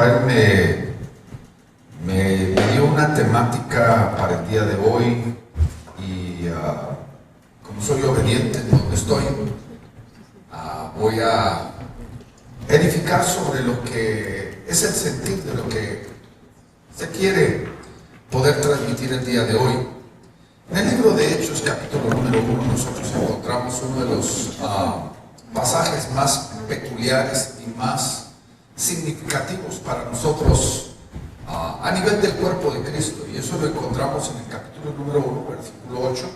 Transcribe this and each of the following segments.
Rafael me dio una temática para el día de hoy y como soy obediente en donde estoy, voy a edificar sobre lo que es el sentir de lo que se quiere poder transmitir el día de hoy. En el libro de Hechos, capítulo número 1, nosotros encontramos uno de los pasajes más peculiares y más significativos para nosotros a nivel del cuerpo de Cristo, y eso lo encontramos en el capítulo número 1, versículo 8.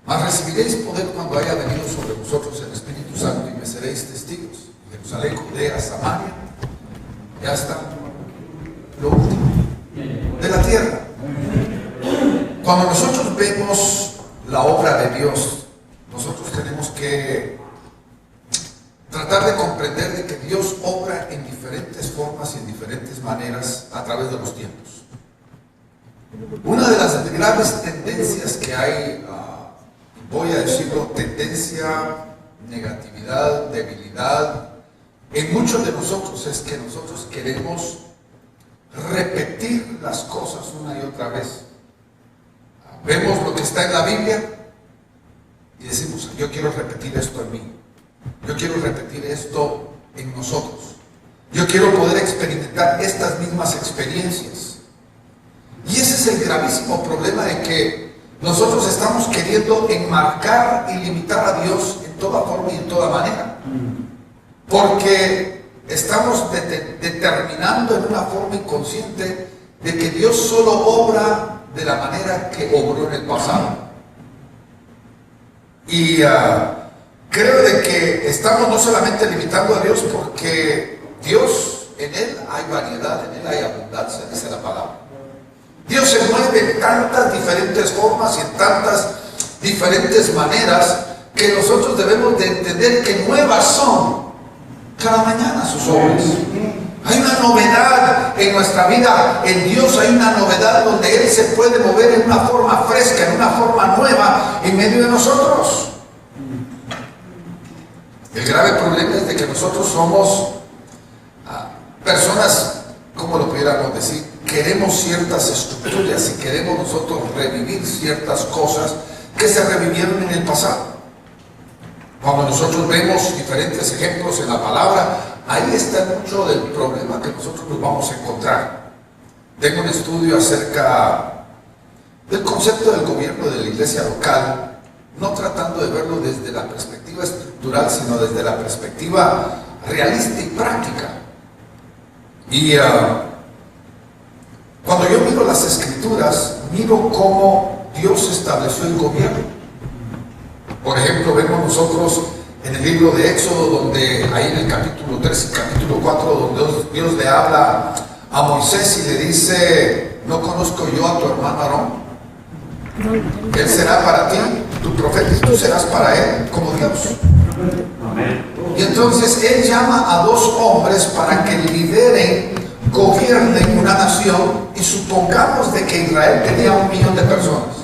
Mas recibiréis poder cuando haya venido sobre vosotros el Espíritu Santo, y me seréis testigos en Jerusalén, Judea, Samaria, y hasta lo último de la tierra. Cuando nosotros vemos la obra de Dios, nosotros tenemos que tratar de comprender de que Dios obra en diferentes formas y en diferentes maneras a través de los tiempos. Una de las graves tendencias que hay, voy a decirlo, tendencia, negatividad, debilidad, en muchos de nosotros es que nosotros queremos repetir las cosas una y otra vez. Vemos lo que está en la Biblia y decimos, yo quiero repetir esto en mí. Yo quiero repetir esto en nosotros. Yo quiero poder experimentar estas mismas experiencias. Y ese es el gravísimo problema de que nosotros estamos queriendo enmarcar y limitar a Dios en toda forma y en toda manera. Porque estamos determinando en una forma inconsciente de que Dios solo obra de la manera que obró en el pasado. Y creo de que estamos no solamente limitando a Dios, porque Dios, en Él hay variedad, en Él hay abundancia, dice la palabra. Dios se mueve en tantas diferentes formas y en tantas diferentes maneras que nosotros debemos de entender que nuevas son cada mañana sus obras. Hay una novedad en nuestra vida, en Dios hay una novedad donde Él se puede mover en una forma fresca, en una forma nueva en medio de nosotros. El grave problema es de que nosotros somos personas, como lo pudiéramos decir, queremos ciertas estructuras y queremos nosotros revivir ciertas cosas que se revivieron en el pasado. Cuando nosotros vemos diferentes ejemplos en la palabra, ahí está mucho del problema que nosotros nos vamos a encontrar. Tengo un estudio acerca del concepto del gobierno de la iglesia local, no tratando de verlo desde la perspectiva estructural, sino desde la perspectiva realista y práctica. Y cuando yo miro las escrituras, miro cómo Dios estableció el gobierno. Por ejemplo, vemos nosotros en el libro de Éxodo, donde ahí en el capítulo 3 y capítulo 4, donde Dios le habla a Moisés y le dice, ¿no conozco yo a tu hermano Aarón? Él será para ti tu profeta y tú serás para él como Dios. Y entonces Él llama a dos hombres para que lideren, gobiernen una nación, y supongamos de que Israel tenía 1 millón de personas.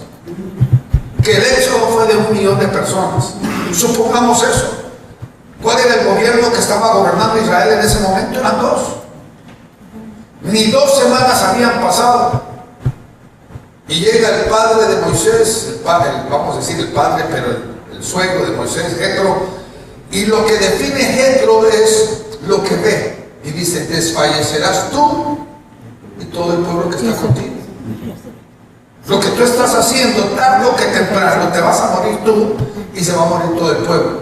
Que el éxodo fue de 1 millón de personas. Supongamos eso. ¿Cuál era el gobierno que estaba gobernando Israel en ese momento? Eran 2. Ni 2 semanas habían pasado. Y llega el padre de Moisés, el padre, vamos a decir el padre, pero el suegro de Moisés, Jetro, y lo que define Jetro es lo que ve. Y dice, desfallecerás tú y todo el pueblo que está contigo. Lo que tú estás haciendo, tarde o que temprano, te vas a morir tú y se va a morir todo el pueblo.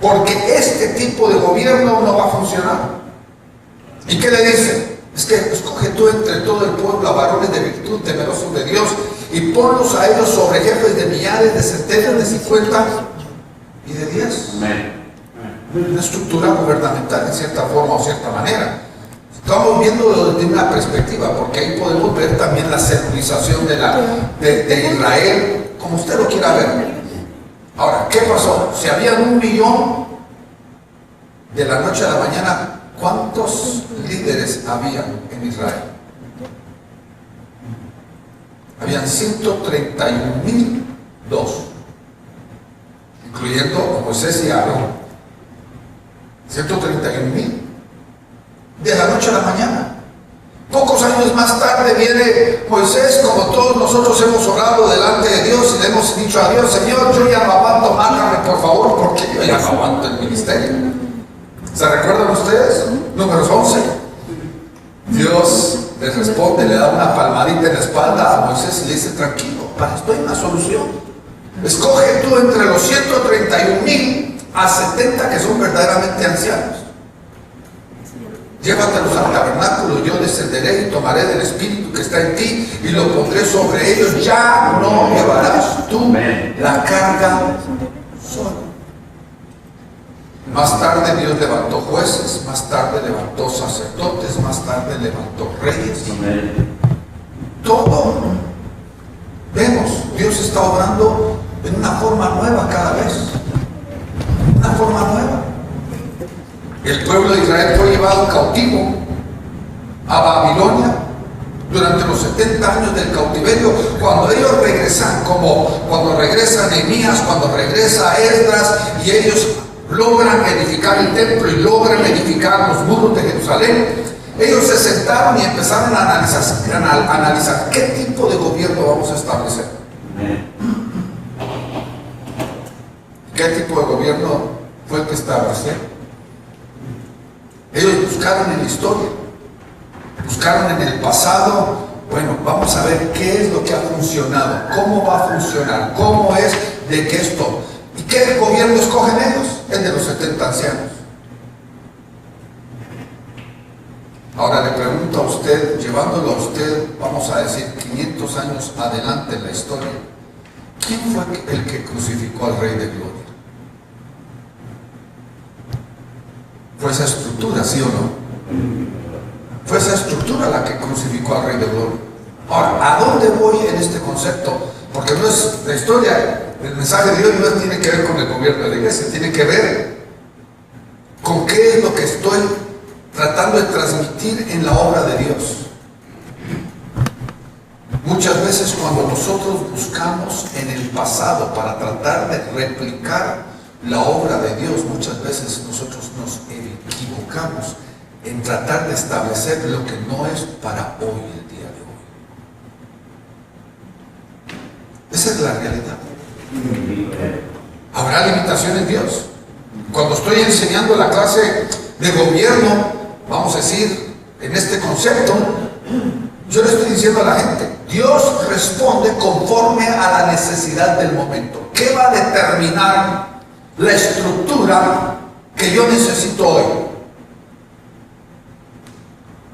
Porque este tipo de gobierno no va a funcionar. ¿Y qué le dice? Es que escoge tú entre todo el pueblo a varones de virtud, temerosos de Dios, y ponlos a ellos sobre jefes de millares, de centenas, de 50 y de 10. Una estructura gubernamental en cierta forma o cierta manera. Estamos viendo desde una perspectiva, porque ahí podemos ver también la secularización de Israel, como usted lo quiera ver. Ahora, ¿qué pasó? Si habían 1 millón, de la noche a la mañana, ¿cuántos líderes había en Israel? Habían 131.002, incluyendo a Moisés y Aarón. 131.000. de la noche a la mañana. Pocos años más tarde viene Moisés, como todos nosotros hemos orado delante de Dios y le hemos dicho a Dios: Señor, yo ya no aguanto, mátame por favor, porque yo ya no aguanto el ministerio. ¿Se recuerdan ustedes? Números 11. Dios les responde, le da una palmadita en la espalda a Moisés y le dice: tranquilo, para esto hay una solución. Escoge tú entre los 131,000 a 70 que son verdaderamente ancianos. Llévatelos al tabernáculo, yo descenderé y tomaré del espíritu que está en ti y lo pondré sobre ellos. Ya no llevarás tú la carga solo. Más tarde Dios levantó jueces, más tarde levantó sacerdotes, más tarde levantó reyes. Todo, vemos, Dios está obrando en una forma nueva cada vez. Una forma nueva. El pueblo de Israel fue llevado cautivo a Babilonia durante los 70 años del cautiverio. Cuando ellos regresan, como cuando regresa Nehemías, cuando regresa Esdras, y ellos logran edificar el templo y logran edificar los muros de Jerusalén, ellos se sentaron y empezaron a analizar qué tipo de gobierno vamos a establecer. ¿Qué tipo de gobierno fue el que establecieron? Ellos buscaron en la historia, buscaron en el pasado. Bueno, vamos a ver qué es lo que ha funcionado, cómo va a funcionar, cómo es de que esto. ¿Y qué gobierno escogen ellos? El de los 70 ancianos. Ahora le pregunto a usted, llevándolo a usted, vamos a decir 500 años adelante en la historia, ¿quién fue el que crucificó al Rey de Gloria? Fue esa estructura, ¿sí o no? Fue esa estructura la que crucificó al Rey de Gloria. Ahora, ¿a dónde voy en este concepto? Porque no es la historia, el mensaje de Dios no tiene que ver con el gobierno de la iglesia, tiene que ver con qué es lo que estoy tratando de transmitir en la obra de Dios. Muchas veces cuando nosotros buscamos en el pasado para tratar de replicar la obra de Dios, muchas veces nosotros nos equivocamos en tratar de establecer lo que no es para hoy, el día de hoy. Esa es la realidad. ¿Habrá limitación en Dios? Cuando estoy enseñando la clase de gobierno, vamos a decir, en este concepto, yo le estoy diciendo a la gente: Dios responde conforme a la necesidad del momento. ¿Qué va a determinar la estructura que yo necesito hoy?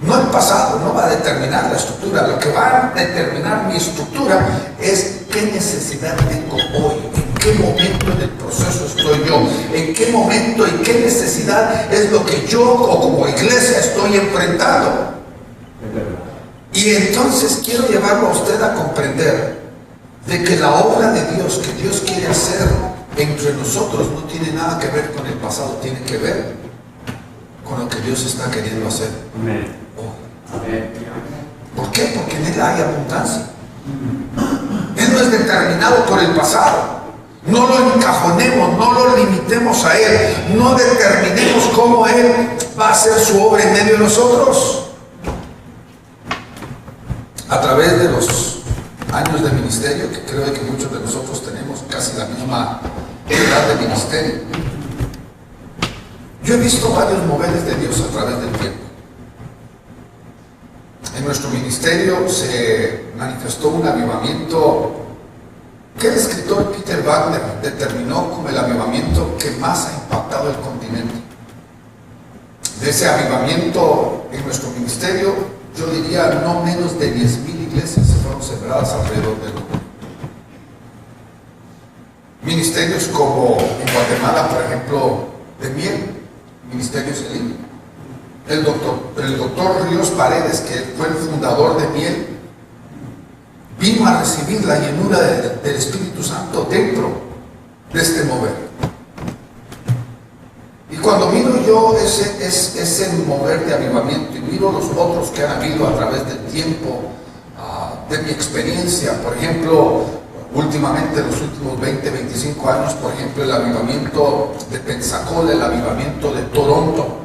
No el pasado, no va a determinar la estructura. Lo que va a determinar mi estructura es qué necesidad tengo hoy, en qué momento del proceso estoy yo, en qué momento y qué necesidad es lo que yo o como iglesia estoy enfrentando. Y entonces quiero llevarlo a usted a comprender de que la obra de Dios que Dios quiere hacer entre nosotros no tiene nada que ver con el pasado, tiene que ver con lo que Dios está queriendo hacer hoy. ¿Por qué? Porque en Él hay abundancia. Él no es determinado por el pasado. No lo encajonemos, no lo limitemos a Él, no determinemos cómo Él va a hacer su obra en medio de nosotros. A través de los años de ministerio, que creo que muchos de nosotros tenemos casi la misma edad de ministerio, yo he visto varios moveres de Dios a través del tiempo. En nuestro ministerio se manifestó un avivamiento que el escritor Peter Wagner determinó como el avivamiento que más ha impactado el continente. De ese avivamiento en nuestro ministerio, yo diría no menos de 10,000 iglesias fueron sembradas alrededor del mundo. Ministerios como en Guatemala, por ejemplo, de miel, ministerios en línea. El doctor Ríos Paredes, que fue el fundador de Miel, vino a recibir la llenura del Espíritu Santo dentro de este mover. Y cuando miro yo ese mover de avivamiento y miro los otros que han habido a través del tiempo, de mi experiencia, por ejemplo, últimamente en los últimos 20, 25 años, por ejemplo, el avivamiento de Pensacola, el avivamiento de Toronto,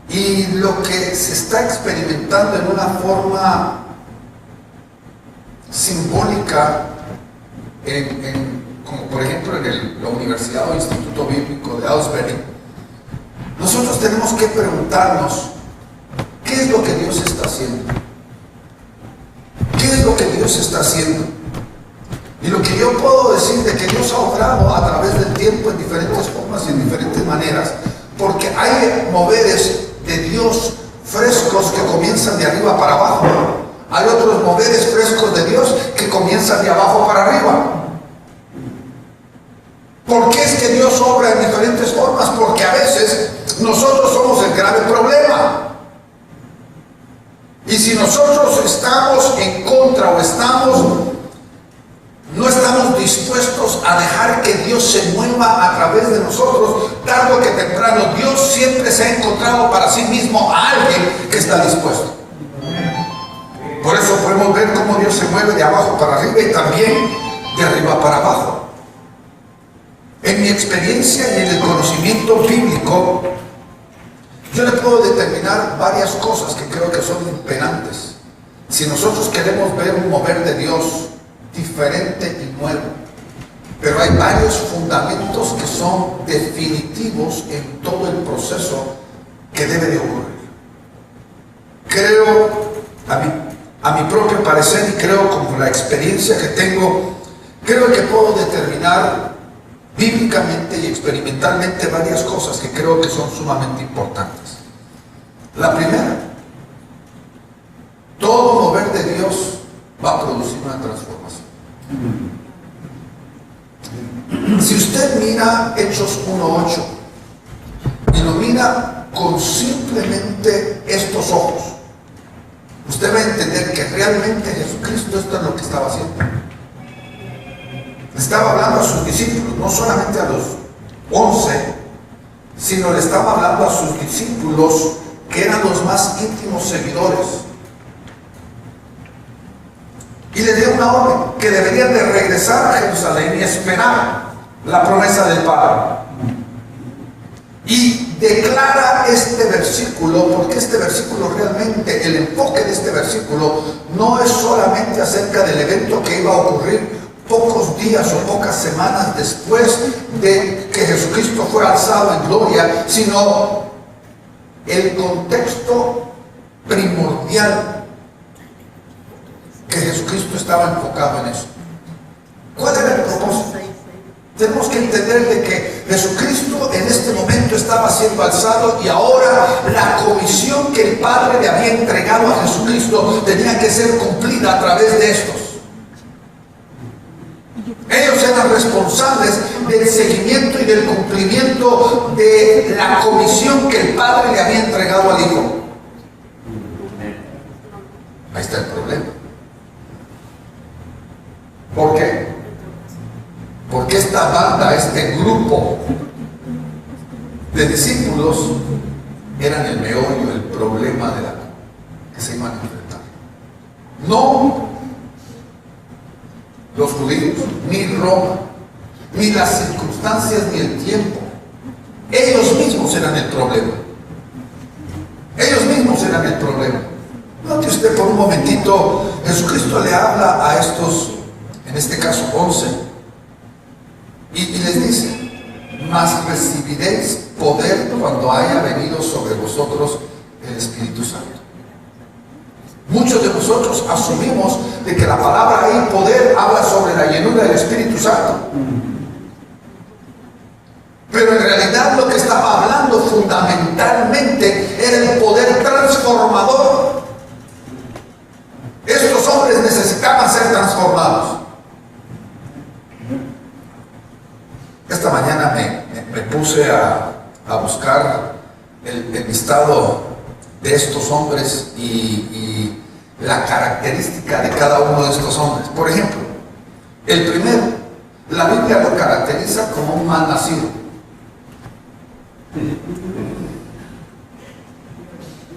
Y lo que se está experimentando en una forma simbólica, como por ejemplo en la Universidad o Instituto Bíblico de Asbury, nosotros tenemos que preguntarnos, ¿qué es lo que Dios está haciendo? ¿Qué es lo que Dios está haciendo? Y lo que yo puedo decir de que Dios ha obrado a través del tiempo en diferentes formas y en diferentes maneras, porque hay moveres de Dios frescos que comienzan de arriba para abajo. Hay otros moveres frescos de Dios que comienzan de abajo para arriba. ¿Por qué es que Dios obra en diferentes formas? Porque a veces nosotros somos el grave problema. Y si nosotros estamos en contra o no estamos dispuestos a dejar que Dios se mueva a través de nosotros, tarde o que temprano, Dios siempre se ha encontrado para sí mismo a alguien que está dispuesto. Por eso podemos ver cómo Dios se mueve de abajo para arriba y también de arriba para abajo. En mi experiencia y en el conocimiento bíblico, yo le puedo determinar varias cosas que creo que son imperantes. Si nosotros queremos ver un mover de Dios diferente y nuevo, pero hay varios fundamentos que son definitivos en todo el proceso que debe de ocurrir. Creo, a mi propio parecer, y creo como la experiencia que tengo, creo que puedo determinar bíblicamente y experimentalmente varias cosas que creo que son sumamente importantes. La primera, todo mover de Dios va a producir una transformación. Si usted mira Hechos 1:8 y lo mira con simplemente estos ojos, usted va a entender que realmente Jesucristo esto es lo que estaba haciendo. Estaba hablando a sus discípulos, no solamente a los 11, sino le estaba hablando a sus discípulos que eran los más íntimos seguidores. Y le dio una orden, que deberían de regresar a Jerusalén y esperar la promesa del Padre. Y declara este versículo, porque este versículo realmente, el enfoque de este versículo no es solamente acerca del evento que iba a ocurrir pocos días o pocas semanas después de que Jesucristo fue alzado en gloria, sino el contexto primordial que Jesucristo estaba enfocado en eso. ¿Cuál era el propósito? Tenemos que entender de que Jesucristo en este momento estaba siendo alzado y ahora la comisión que el Padre le había entregado a Jesucristo tenía que ser cumplida a través de estos. Ellos eran responsables del seguimiento y del cumplimiento de la comisión que el Padre le había entregado al Hijo. Ahí está el problema. ¿Por qué? Porque esta banda, este grupo de discípulos eran el meollo, el problema de la que se iban a enfrentar. No los judíos, ni Roma, ni las circunstancias, ni el tiempo. Ellos mismos eran el problema. Ellos mismos eran el problema. Note usted por un momentito, Jesucristo le habla a estos, en este caso 11, y les dice: mas recibiréis poder cuando haya venido sobre vosotros el Espíritu Santo. Muchos de nosotros asumimos de que la palabra ahí, poder, habla sobre la llenura del Espíritu Santo. Pero en realidad lo que estaba hablando fundamentalmente era el poder transformador. Estos hombres necesitaban ser transformados. Esta mañana me puse a buscar el listado de estos hombres y la característica de cada uno de estos hombres. Por ejemplo, el primero, la Biblia lo caracteriza como un mal nacido.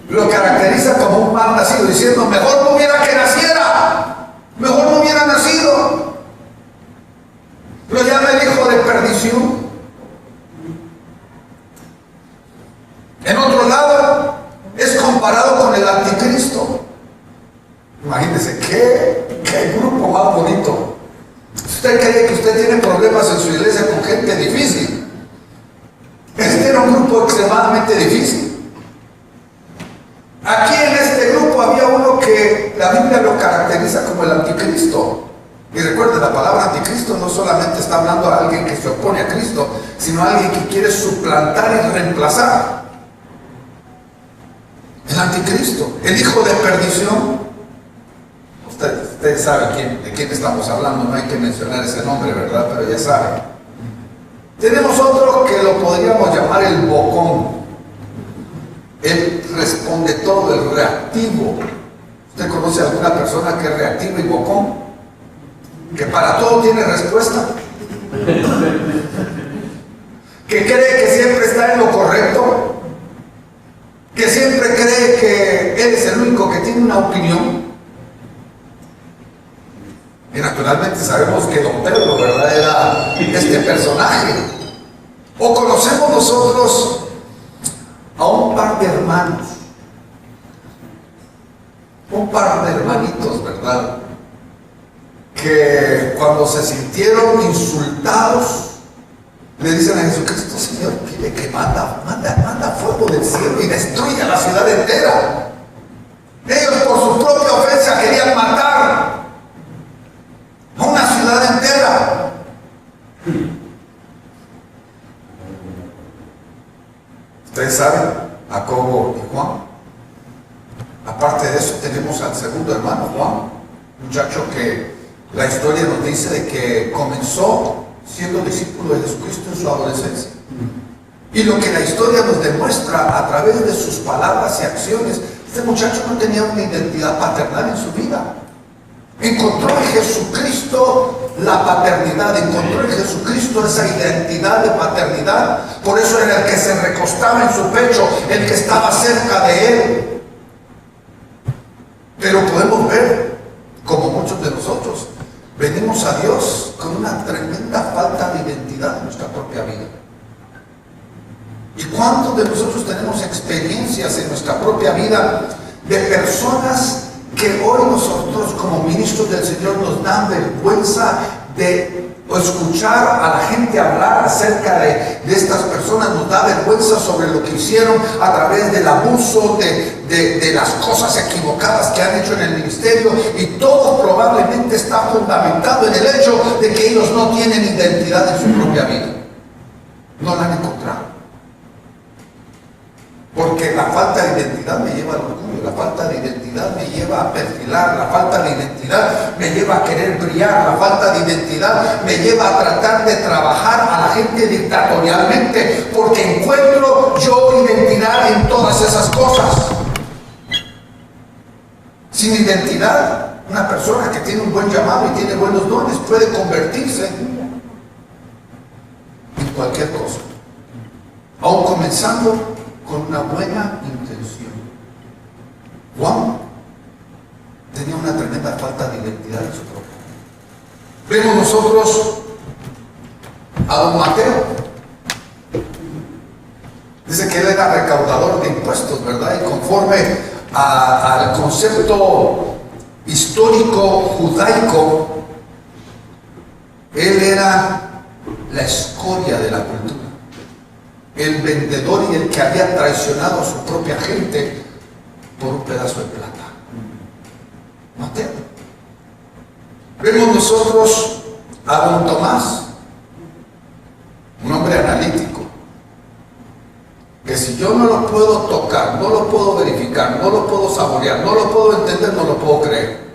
Lo caracteriza como un mal nacido, diciendo: mejor no hubiera que naciera, mejor no hubiera nacido. Lo llama el hijo de perdición. En otro lado, qué grupo más bonito. Usted cree que usted tiene problemas en su iglesia con gente difícil. Este era un grupo extremadamente difícil. Aquí en este grupo había uno que la Biblia lo caracteriza como el anticristo. Y recuerden, la palabra anticristo no solamente está hablando a alguien que se opone a Cristo, sino a alguien que quiere suplantar y reemplazar. El anticristo, el hijo de perdición. Ustedes saben de quién estamos hablando, no hay que mencionar ese nombre, ¿verdad? Pero ya saben. Tenemos otro que lo podríamos llamar el bocón. Él responde todo, el reactivo. ¿Usted conoce a alguna persona que es reactiva y bocón? Que para todo tiene respuesta, que cree que siempre está en lo correcto, que siempre cree que él es el único que tiene una opinión. Y naturalmente sabemos que don Pedro, ¿verdad?, era este personaje. O conocemos nosotros a un par de hermanos, un par de hermanitos, ¿verdad?, que cuando se sintieron insultados, le dicen a Jesucristo: Señor, pide que manda fuego del cielo y destruya la ciudad entera. Ellos por su propia ofensa querían matar a una ciudad entera. Ustedes saben, Jacobo y Juan. Aparte de eso, tenemos al segundo hermano, Juan, muchacho que la historia nos dice de que comenzó siendo discípulo de Jesucristo en su adolescencia. Y lo que la historia nos demuestra a través de sus palabras y acciones, este muchacho no tenía una identidad paternal en su vida. Encontró en Jesucristo la paternidad, encontró en Jesucristo esa identidad de paternidad. Por eso era el que se recostaba en su pecho, el que estaba cerca de él. Pero podemos ver, como muchos de nosotros, venimos a Dios con una tremenda falta de identidad en nuestra propia vida. ¿Y cuántos de nosotros tenemos experiencias en nuestra propia vida de personas que hoy nosotros como ministros del Señor nos dan vergüenza de escuchar a la gente hablar acerca de estas personas? Nos da vergüenza sobre lo que hicieron a través del abuso, de las cosas equivocadas que han hecho en el ministerio, y todo probablemente está fundamentado en el hecho de que ellos no tienen identidad en su propia vida. No la han encontrado. Porque la falta de identidad me lleva al orgullo, la falta de identidad me lleva a perfilar, la falta de identidad me lleva a querer brillar, la falta de identidad me lleva a tratar de trabajar a la gente dictatorialmente, porque encuentro yo identidad en todas esas cosas. Sin identidad, una persona que tiene un buen llamado y tiene buenos dones puede convertirse en cualquier cosa, aun comenzando con una buena intención. Juan tenía una tremenda falta de identidad en su propio. Vemos nosotros a don Mateo. Dice que él era recaudador de impuestos, ¿verdad? Y conforme al concepto histórico judaico, él era la escoria de la cultura, el vendedor y el que había traicionado a su propia gente por un pedazo de plata. Mateo. Vemos nosotros a don Tomás, un hombre analítico, que si yo no lo puedo tocar, no lo puedo verificar, no lo puedo saborear, no lo puedo entender, no lo puedo creer.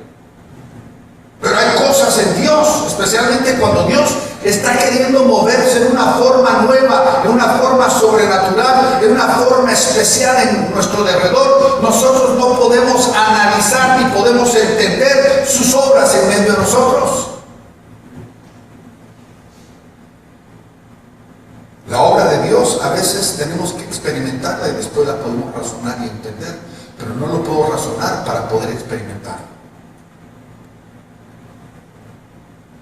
Pero hay cosas en Dios, especialmente cuando Dios está queriendo moverse en una forma nueva, en una forma sobrenatural, en una forma especial en nuestro derredor. Nosotros no podemos analizar ni podemos entender sus obras en medio de nosotros. La obra de Dios a veces tenemos que experimentarla y después la podemos razonar y entender, pero no lo puedo razonar para poder experimentar.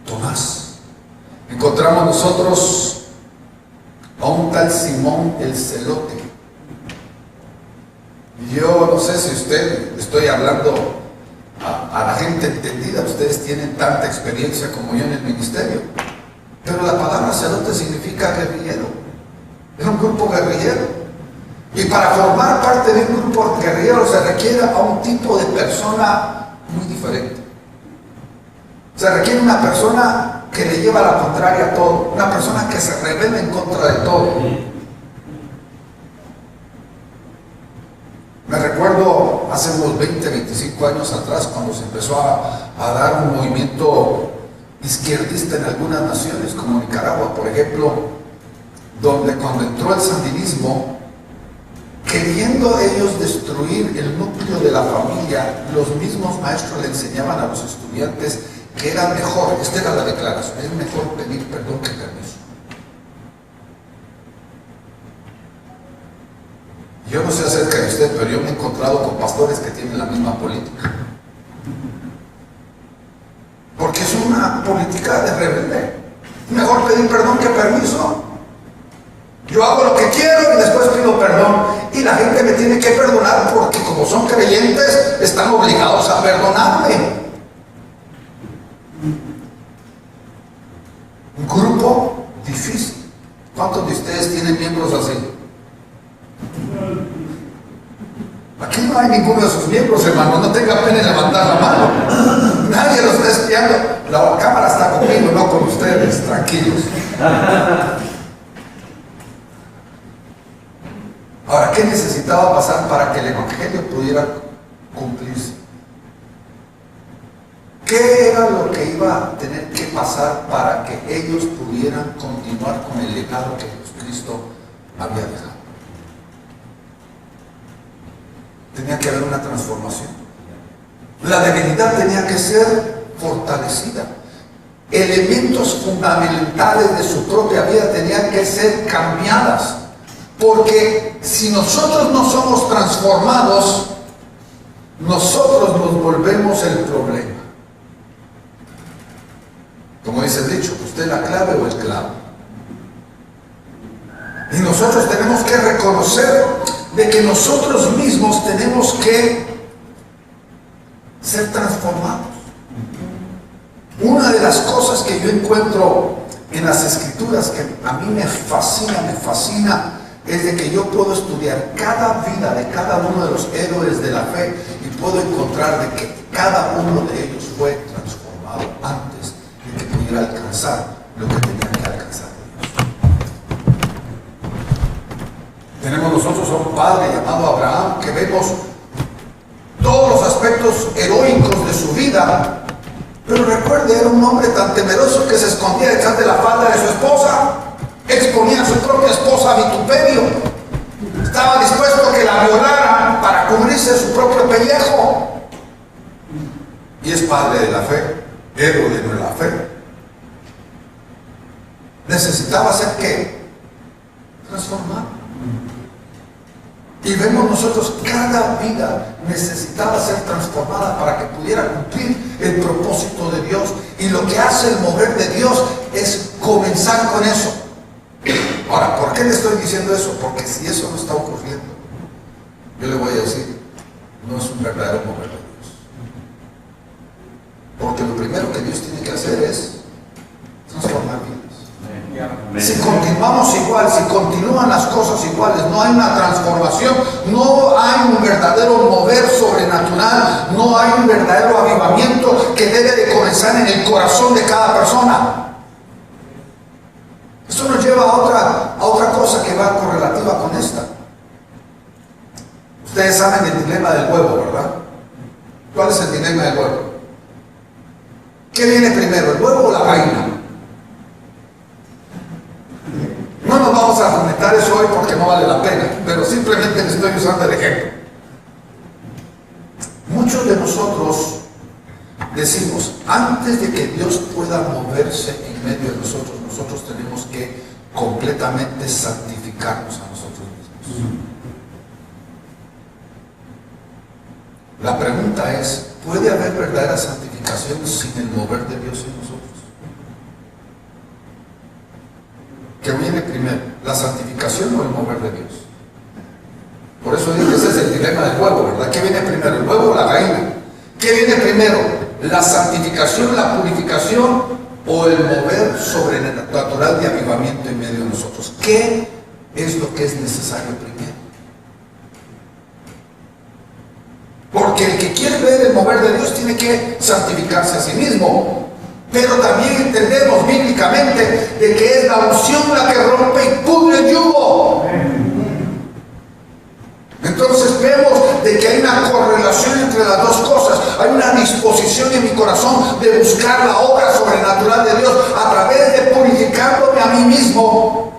Tomás. Encontramos nosotros a un tal Simón el Celote. Yo no sé si usted, estoy hablando a la gente entendida, ustedes tienen tanta experiencia como yo en el ministerio. Pero la palabra celote significa guerrillero. Es un grupo guerrillero. Y para formar parte de un grupo guerrillero se requiere a un tipo de persona muy diferente. Se requiere una persona que le lleva la contraria a todo, una persona que se rebela en contra de todo. Me recuerdo hace unos 20, 25 años atrás, cuando se empezó a dar un movimiento izquierdista en algunas naciones, como Nicaragua, por ejemplo, donde cuando entró el sandinismo, queriendo ellos destruir el núcleo de la familia, los mismos maestros le enseñaban a los estudiantes que era mejor, esta era la declaración, es mejor pedir perdón que permiso. Yo no sé acerca de usted, pero yo me he encontrado con pastores que tienen la misma política. Porque es una política de rebelde. Mejor pedir perdón que permiso. Yo hago lo que quiero y después pido perdón. Y la gente me tiene que perdonar porque como son creyentes, están obligados a perdonarme. Un grupo difícil. ¿Cuántos de ustedes tienen miembros así? Aquí no hay ninguno de sus miembros, hermano. No tenga pena en levantar la mano. Nadie los está espiando. La cámara está conmigo, no con ustedes. Tranquilos. Ahora, ¿qué necesitaba pasar para que el evangelio pudiera cumplirse? ¿Qué era lo que iba a tener que pasar para que ellos pudieran continuar con el legado que Jesucristo había dejado? Tenía que haber una transformación. La debilidad tenía que ser fortalecida. Elementos fundamentales de su propia vida tenían que ser cambiadas. Porque si nosotros no somos transformados, nosotros nos volvemos el problema. Como dice el dicho, ¿usted la clave o el clavo? Y nosotros tenemos que reconocer de que nosotros mismos tenemos que ser transformados. Una de las cosas que yo encuentro en las Escrituras que a mí me fascina, es de que yo puedo estudiar cada vida de cada uno de los héroes de la fe y puedo encontrar de que cada uno de ellos fue transformado antes de que pudiera alcanzar lo que tenía que alcanzar Dios. Tenemos nosotros a un padre llamado Abraham que vemos todos los aspectos heroicos de su vida, pero recuerde, era un hombre tan temeroso que se escondía detrás de la falda de su esposa. Exponía a su propia esposa a vituperio. Estaba dispuesto a que la violaran para cubrirse su propio pellejo. Y es padre de la fe, héroe de la fe. Necesitaba ser ¿qué? Transformado. Y vemos nosotros cada vida necesitaba ser transformada para que pudiera cumplir el propósito de Dios. Y lo que hace el mover de Dios es comenzar con eso. Ahora, ¿por qué le estoy diciendo eso? Porque si eso no está ocurriendo, yo le voy a decir, no es un verdadero mover de Dios. Porque lo primero que Dios tiene que hacer es transformar vidas. Si continuamos igual, si continúan las cosas iguales, no hay una transformación, no hay un verdadero mover sobrenatural, no hay un verdadero avivamiento que debe de comenzar en el corazón de cada persona. Eso nos lleva a otra cosa que va correlativa con esta. Ustedes saben el dilema del huevo, ¿verdad? ¿Cuál es el dilema del huevo? ¿Qué viene primero, el huevo o la gallina? No nos vamos a comentar eso hoy porque no vale la pena, pero simplemente les estoy usando el ejemplo. Muchos de nosotros decimos, antes de que Dios pueda moverse en medio de nosotros, nosotros tenemos que completamente santificarnos a nosotros mismos. La pregunta es, ¿puede haber verdadera santificación sin el mover de Dios en nosotros? ¿Qué viene primero, la santificación o el mover de Dios? Por eso digo que ese es el dilema del huevo, ¿verdad? ¿Qué viene primero, el huevo o la gallina? ¿Qué viene primero, la santificación, la purificación o el mover sobrenatural de avivamiento en medio de nosotros. ¿Qué es lo que es necesario primero? Porque el que quiere ver el mover de Dios tiene que santificarse a sí mismo. Pero también entendemos bíblicamente de que es la unción la que rompe y pudre el yugo. Entonces vemos de que hay una correlación entre las dos cosas. Hay una disposición en mi corazón de buscar la obra sobrenatural de Dios a través de purificándome a mí mismo,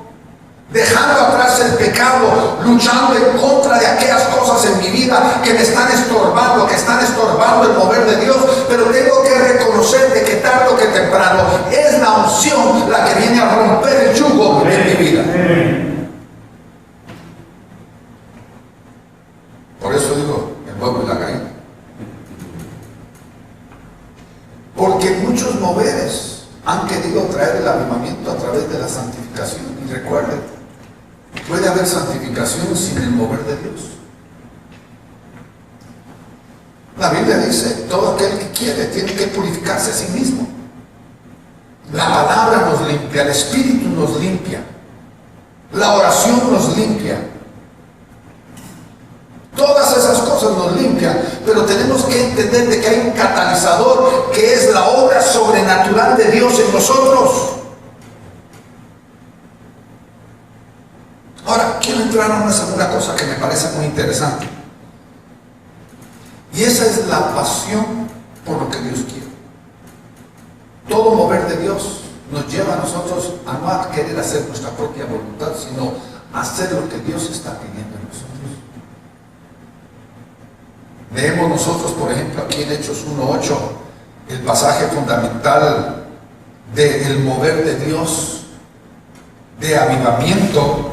dejando atrás el pecado, luchando en contra de aquellas cosas en mi vida que me están estorbando, que están estorbando el mover de Dios. Pero tengo que reconocer de que tarde o que temprano es la unción la que viene a romper el yugo en mi vida. Por eso digo, el huevo y la gallina. Porque muchos moveres han querido traer el avivamiento a través de la santificación. Y recuerden, puede haber santificación sin el mover de Dios. La Biblia dice, todo aquel que quiere tiene que purificarse a sí mismo. La palabra nos limpia, el Espíritu nos limpia, la oración nos limpia. Todas esas cosas nos limpian, pero tenemos que entender de que hay un catalizador que es la obra sobrenatural de Dios en nosotros. Ahora, quiero entrar a una segunda cosa que me parece muy interesante. Y esa es la pasión por lo que Dios quiere. Todo mover de Dios nos lleva a nosotros a no querer hacer nuestra propia voluntad, sino a hacer lo que Dios está pidiendo en nosotros. Leemos nosotros, por ejemplo, aquí en Hechos 1:8, el pasaje fundamental del mover de Dios, de avivamiento.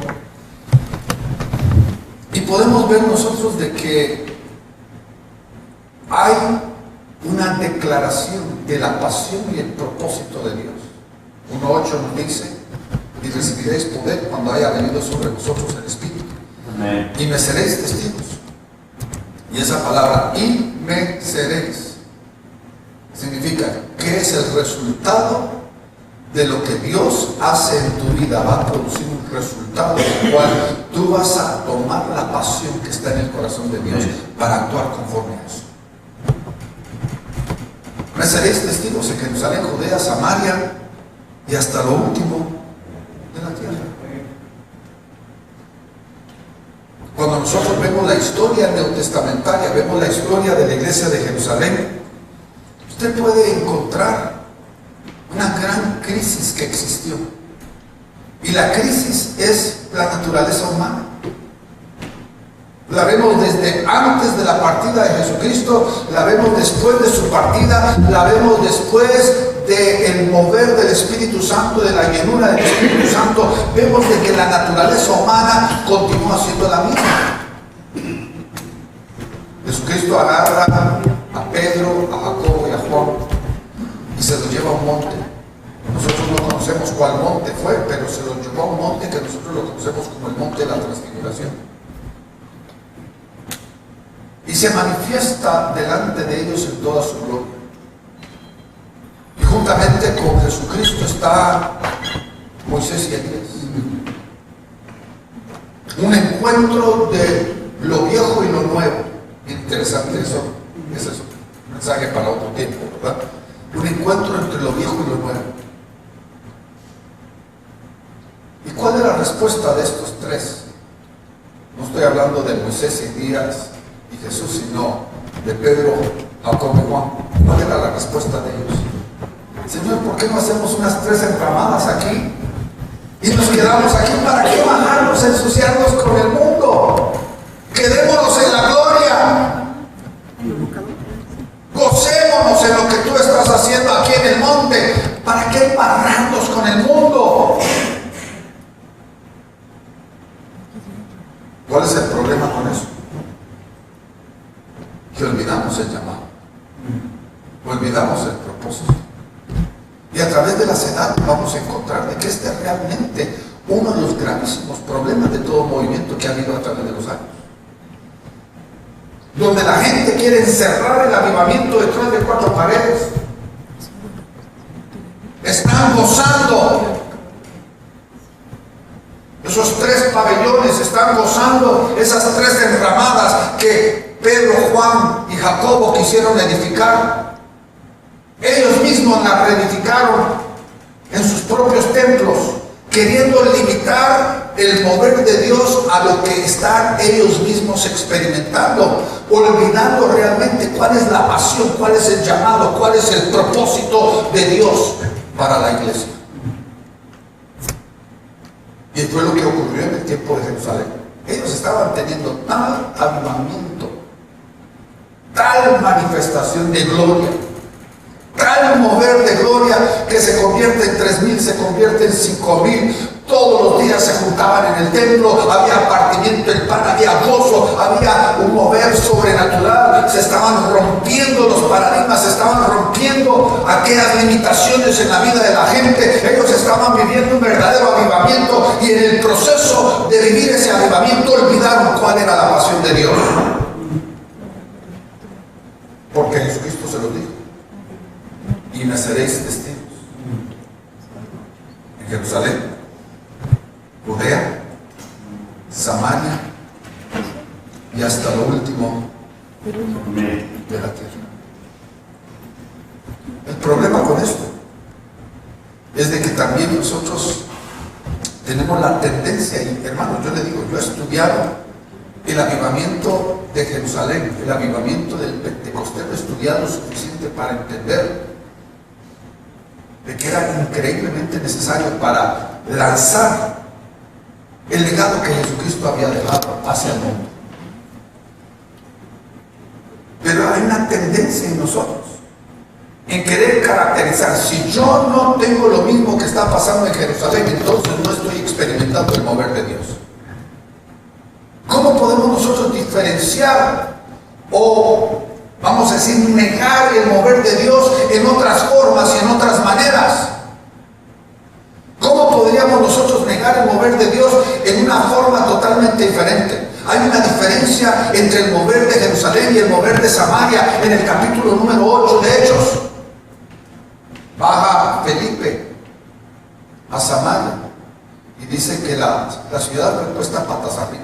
Y podemos ver nosotros de que hay una declaración de la pasión y el propósito de Dios. 1:8 nos dice, y recibiréis poder cuando haya venido sobre vosotros el Espíritu. Amén. Y me seréis testigos. Y esa palabra, y me seréis, significa que es el resultado de lo que Dios hace en tu vida. Va a producir un resultado en el cual tú vas a tomar la pasión que está en el corazón de Dios para actuar conforme a eso. Me seréis testigos en Jerusalén, Judea, Samaria y hasta lo último de la tierra. Cuando nosotros vemos la historia neotestamentaria, vemos la historia de la iglesia de Jerusalén, usted puede encontrar una gran crisis que existió. Y la crisis es la naturaleza humana. La vemos desde antes de la partida de Jesucristo, la vemos después de su partida, la vemos después del mover del Espíritu Santo, de la llenura del Espíritu Santo. Vemos de que la naturaleza humana continúa siendo la misma. Jesucristo agarra a Pedro, a Jacobo y a Juan y se los lleva a un monte. Nosotros no conocemos cuál monte fue, pero se los llevó a un monte que nosotros lo conocemos como el monte de la transfiguración. Y se manifiesta delante de ellos en toda su gloria. Y juntamente con Jesucristo está Moisés y Elías. Un encuentro de lo viejo y lo nuevo. Interesante eso. Ese es un mensaje para otro tiempo, ¿verdad? Un encuentro entre lo viejo y lo nuevo. ¿Y cuál es la respuesta de estos tres? No estoy hablando de Moisés y Elías y Jesús, sino de Pedro, Jacobo y Juan. ¿Cuál era la respuesta de ellos? Señor, ¿por qué no hacemos unas 3 enramadas aquí? Y nos quedamos aquí. ¿Para qué bajarnos, ensuciarnos con el mundo? Quedémonos en la gloria. Gocémonos en lo que tú estás haciendo aquí en el monte. ¿Para qué embarrarnos con el mundo? ¿Cuál es el problema con eso? Que olvidamos el llamado, olvidamos el propósito. Y a través de las edades vamos a encontrar de que este es realmente uno de los gravísimos problemas de todo movimiento que ha habido a través de los años. Donde la gente quiere encerrar el avivamiento detrás de cuatro paredes. Están gozando. Esos tres pabellones están gozando, esas tres enramadas que Pedro, Juan y Jacobo quisieron edificar. Ellos mismos las reedificaron en sus propios templos, queriendo limitar el mover de Dios a lo que están ellos mismos experimentando, olvidando realmente cuál es la pasión, cuál es el llamado, cuál es el propósito de Dios para la iglesia. Y fue lo que ocurrió en el tiempo de Jerusalén. Ellos estaban teniendo tal avivamiento, tal manifestación de gloria, tal mover de gloria, que se convierte en 3,000, se convierte en 5,000. Todos los días se juntaban en el templo, había partimiento del pan, había gozo, había un mover sobrenatural. Se estaban rompiendo los paradigmas, se estaban rompiendo aquellas limitaciones en la vida de la gente. Ellos estaban viviendo un verdadero avivamiento, y en el proceso de vivir ese avivamiento olvidaron cuál era la pasión de Dios, porque Jesucristo se los dijo: y me seréis testigos en Jerusalén, Judea, Samaria y hasta lo último de la tierra. El problema con esto es de que también nosotros tenemos la tendencia, y hermanos, yo le digo, yo he estudiado el avivamiento de Jerusalén, el avivamiento del Pentecostés, lo he estudiado lo suficiente para entender de que era increíblemente necesario para lanzar el legado que Jesucristo había dejado hacia el mundo. Pero hay una tendencia en nosotros en querer caracterizar: si yo no tengo lo mismo que está pasando en Jerusalén, entonces no estoy experimentando el mover de Dios. ¿Cómo podemos nosotros diferenciar, o vamos a decir, negar el mover de Dios en otras formas y en otras maneras? ¿Cómo podríamos nosotros negar el mover de Dios en una forma totalmente diferente? Hay una diferencia entre el mover de Jerusalén y el mover de Samaria. En el capítulo número 8 de Hechos, baja Felipe a Samaria y dice que la ciudad fue puesta patas arriba.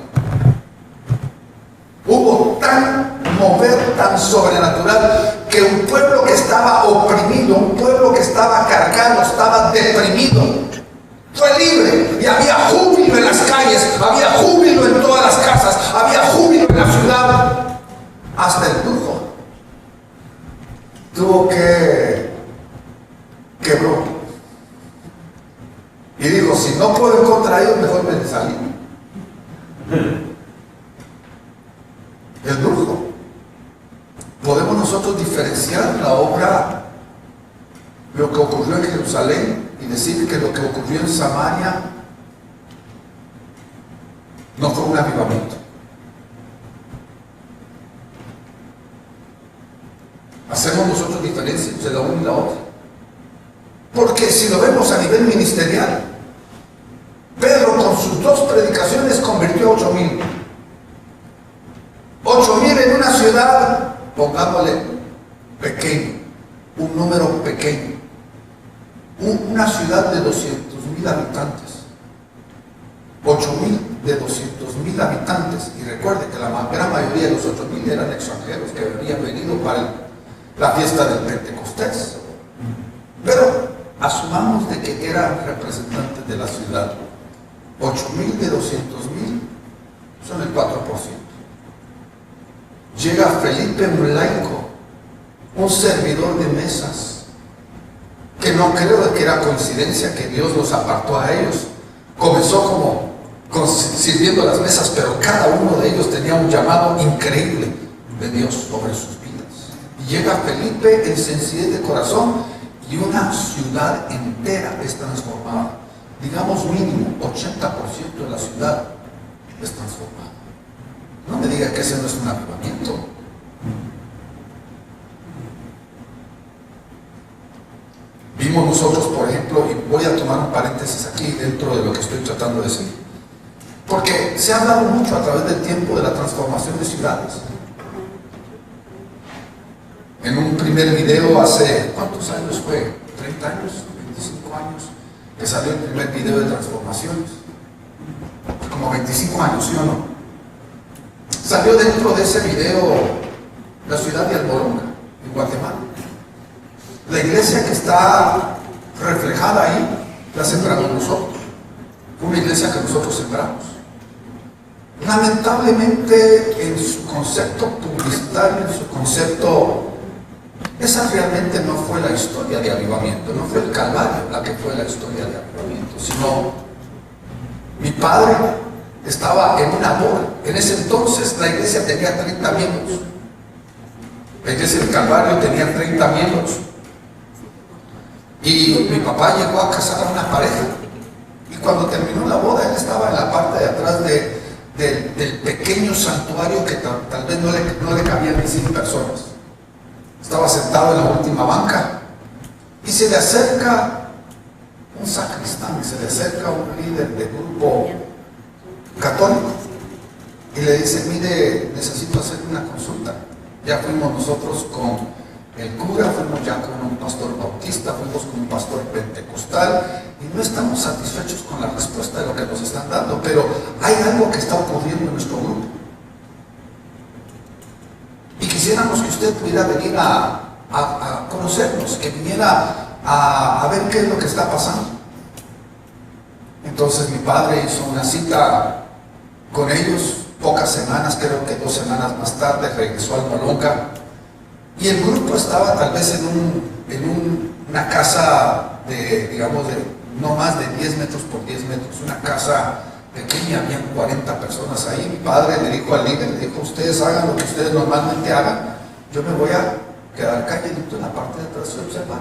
Hubo tan mover tan sobrenatural que un pueblo que estaba oprimido, un pueblo que estaba cargado, estaba deprimido, fue libre, y había júbilo en las calles, había júbilo en todas las casas, había júbilo en la ciudad. Hasta el brujo tuvo que quebró y dijo: si no puedo en contra de ellos, mejor me salí. El brujo. Podemos nosotros diferenciar la obra, lo que ocurrió en Jerusalén, y decir que lo que ocurrió en Samaria no fue un avivamiento. Hacemos nosotros diferencia entre la una y la otra, porque si lo vemos a nivel ministerial, Pedro con sus 2 predicaciones convirtió a 8,000. 8,000 en una ciudad, pongámosle pequeño, un número pequeño, una ciudad de 200,000 habitantes. 8,000 de 200,000 habitantes, y recuerde que la gran mayoría de los 8,000 eran extranjeros que habían venido para la fiesta del Pentecostés. Pero asumamos de que eran representantes de la ciudad. 8,000 de 200,000 son el 4%. Llega Felipe, un laico, un servidor de mesas, que no creo que era coincidencia que Dios los apartó a ellos. Comenzó sirviendo las mesas, pero cada uno de ellos tenía un llamado increíble de Dios sobre sus vidas. Y llega Felipe en sencillez de corazón, y una ciudad entera es transformada. Digamos mínimo 80% de la ciudad es transformada. No me diga que ese no es un avivamiento. Vimos nosotros, por ejemplo, y voy a tomar un paréntesis aquí dentro de lo que estoy tratando de decir, porque se ha hablado mucho a través del tiempo de la transformación de ciudades. primer video hace, ¿cuántos años fue? ¿30 años? ¿25 años? Que salió el primer video de transformaciones. Como 25 años, ¿sí o no? Salió dentro de ese video la ciudad de Almolonga, en Guatemala. La iglesia que está reflejada ahí, la sembramos nosotros. Fue una iglesia que nosotros sembramos. Lamentablemente, en su concepto publicitario, en su concepto, esa realmente no fue la historia de avivamiento, no fue el Calvario la que fue la historia de avivamiento, sino mi padre estaba en una boda. En ese entonces la iglesia tenía 30 miembros. La iglesia del Calvario tenía 30 miembros. Y mi papá llegó a casar a una pareja. Y cuando terminó la boda, él estaba en la parte de atrás del pequeño santuario que tal vez no le cabían ni 100 personas. Estaba sentado en la última banca y se le acerca un sacristán, se le acerca un líder del grupo católico y le dice: mire, necesito hacer una consulta. Ya fuimos nosotros con el cura, fuimos ya con un pastor bautista, fuimos con un pastor pentecostal y no estamos satisfechos con la respuesta de lo que nos están dando, pero hay algo que está ocurriendo en nuestro grupo y quisiéramos que usted pudiera venir a conocernos, que viniera a ver qué es lo que está pasando. Entonces mi padre hizo una cita con ellos. Pocas semanas, creo que 2 semanas más tarde, regresó a Almolonga y el grupo estaba tal vez en una casa de, digamos, de no más de 10 metros por 10 metros, una casa pequeña, habían 40 personas ahí. Mi padre le dijo al líder, le dijo: ustedes hagan lo que ustedes normalmente hagan, yo me voy a quedar calladito en la parte de atrás y observar.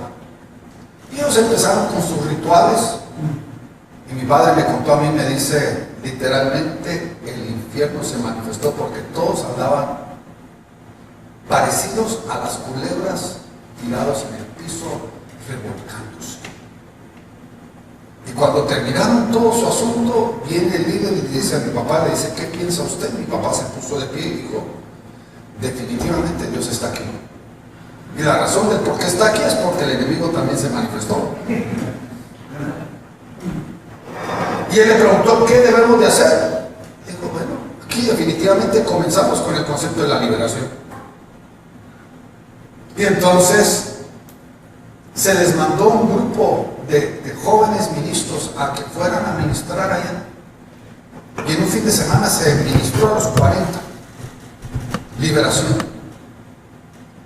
Y ellos empezaron con sus rituales. Y mi padre me contó a mí, me dice, literalmente el infierno se manifestó porque todos andaban parecidos a las culebras tirados en el piso, revolcándose. Y cuando terminaron todo su asunto, viene el líder y le dice a mi papá, le dice: ¿qué piensa usted? Mi papá se puso de pie y dijo: definitivamente Dios está aquí. Y la razón del por qué está aquí es porque el enemigo también se manifestó. Y él le preguntó: ¿qué debemos de hacer? Dijo: bueno, aquí definitivamente comenzamos con el concepto de la liberación. Y entonces se les mandó un grupo de jóvenes ministros a que fueran a ministrar allá. Y en un fin de semana se ministró a los 40. Liberación.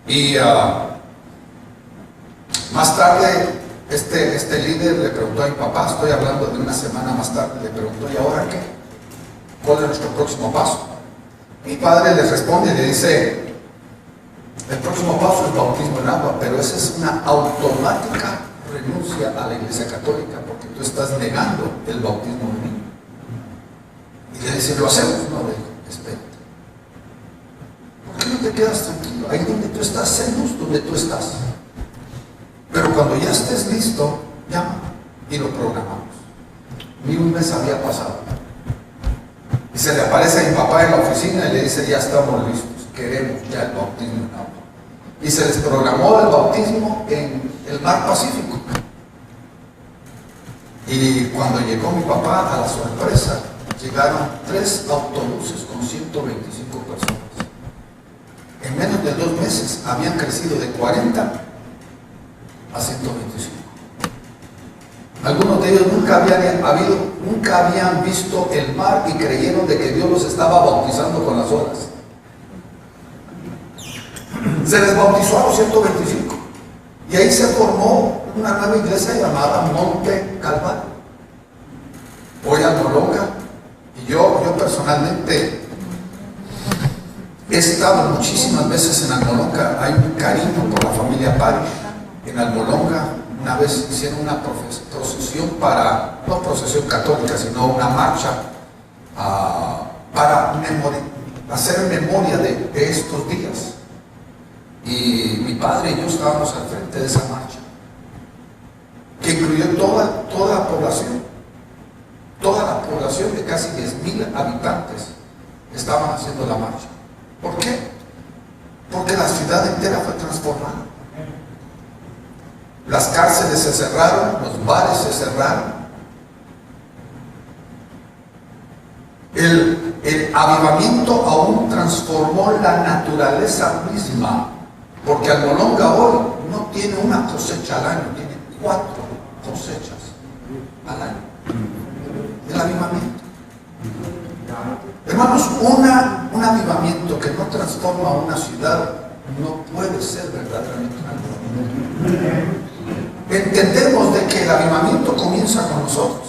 Y más tarde este líder le preguntó a mi papá, estoy hablando de una semana más tarde, le preguntó: ¿y ahora qué? ¿Cuál es nuestro próximo paso? Mi padre le responde y le dice: el próximo paso es bautismo en agua, pero esa es una automática renuncia a la iglesia católica, porque tú estás negando el bautismo en mí. Y le dice: ¿lo hacemos? No, le dijo: espérate. ¿Por qué no te quedas tranquilo? Ahí donde tú estás, sé luz donde tú estás. Pero cuando ya estés listo, llama y lo programamos. Ni un mes había pasado. Y se le aparece a mi papá en la oficina y le dice: ya estamos listos, queremos ya el bautismo en agua. Y se les programó el bautismo en el mar Pacífico. Y cuando llegó mi papá, a la sorpresa, llegaron 3 autobuses con 125 personas. En menos de 2 meses habían crecido de 40 a 125. Algunos de ellos nunca habían visto el mar y creyeron de que Dios los estaba bautizando con las olas. Se les bautizó a los 125 y ahí se formó una nueva iglesia llamada Monte Calvario. Hoy Almolonga, y yo personalmente he estado muchísimas veces en Almolonga. Hay un cariño por la familia Parish. En Almolonga una vez hicieron una procesión no procesión católica, sino una marcha para hacer memoria de estos días. Y mi padre y yo estábamos al frente de esa marcha, que incluyó toda la población. Toda la población de casi 10,000 habitantes estaban haciendo la marcha. ¿Por qué? Porque la ciudad entera fue transformada. cárceles se cerraron, los bares se cerraron. El avivamiento aún transformó la naturaleza misma, porque Almolonga hoy no tiene una cosecha al año, tiene 4 cosechas al año. El avivamiento. Hermanos, un avivamiento que no transforma una ciudad no puede ser verdaderamente un avivamiento. Entendemos de que el avivamiento comienza con nosotros,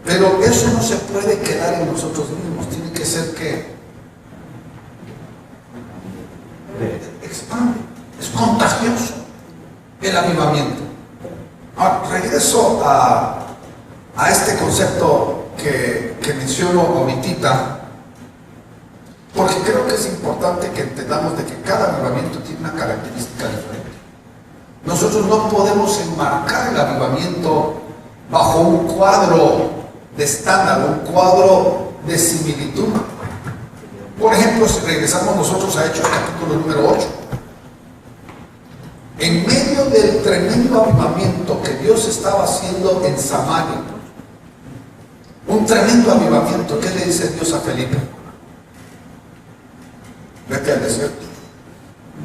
pero eso no se puede quedar en nosotros mismos, tiene que ser que expande, es contagioso el avivamiento. Ahora, regreso a este concepto que menciono ahorita, porque creo que es importante que entendamos de que cada avivamiento tiene una característica diferente. Nosotros no podemos enmarcar el avivamiento bajo un cuadro de estándar, un cuadro de similitud. Por ejemplo, si regresamos nosotros a Hechos capítulo número 8, en medio del tremendo avivamiento que Dios estaba haciendo en Samaria, un tremendo avivamiento, ¿qué le dice Dios a Felipe? Vete al desierto.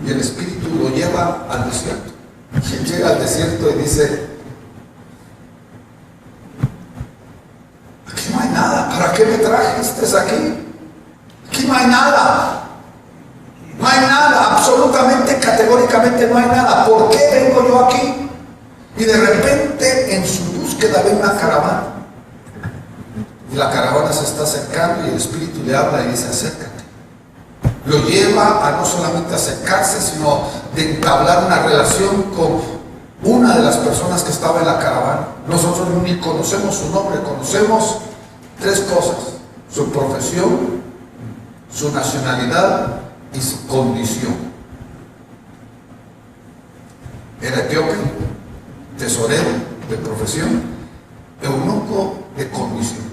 Y el Espíritu lo lleva al desierto. Y él llega al desierto y dice: aquí no hay nada, ¿para qué me trajiste aquí? Aquí no hay nada. No hay nada, absolutamente, categóricamente no hay nada. ¿Por qué vengo yo aquí? Y de repente en su búsqueda ve una caravana. Y la caravana se está acercando y el Espíritu le habla y dice: acércate. Lo lleva a no solamente acercarse, sino de entablar una relación con una de las personas que estaba en la caravana. Nosotros ni conocemos su nombre, conocemos 3 cosas: su profesión, su nacionalidad y su condición. Era etíope, tesorero de profesión, eunuco de condición.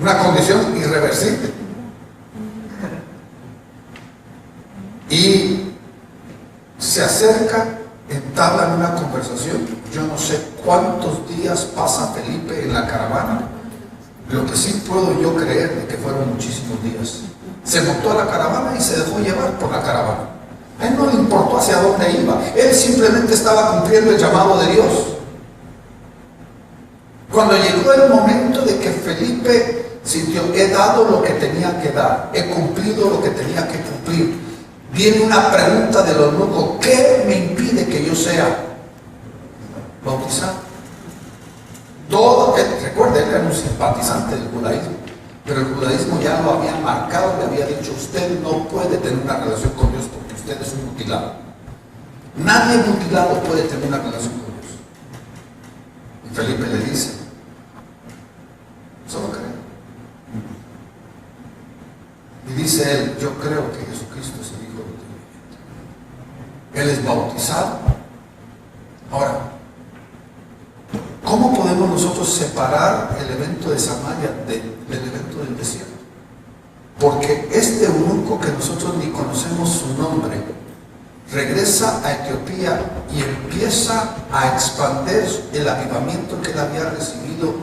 Una condición irreversible. Y se acerca, entablan una conversación. Yo no sé cuántos días pasa Felipe en la caravana. Lo que sí puedo yo creer de que fueron muchísimos días. Se montó a la caravana y se dejó llevar por la caravana. A él no le importó hacia dónde iba. Él simplemente estaba cumpliendo el llamado de Dios. Cuando llegó el momento de que Felipe sintió: he dado lo que tenía que dar, he cumplido lo que tenía que cumplir, viene una pregunta del eunuco: ¿qué me impide que yo sea bautizado? Recuerde, él era un simpatizante del judaísmo, pero el judaísmo ya lo había marcado, le había dicho: usted no puede tener una relación con Dios porque usted es un mutilado. Nadie mutilado puede tener una relación con Dios. Y Felipe le dice: solo creo. Y dice él: yo creo que Jesucristo es el Hijo de Dios. Él es bautizado. Ahora, ¿cómo podemos nosotros separar el evento de Samaria del evento del desierto? Porque este eunuco, que nosotros ni conocemos su nombre, regresa a Etiopía y empieza a expandir el avivamiento que él había recibido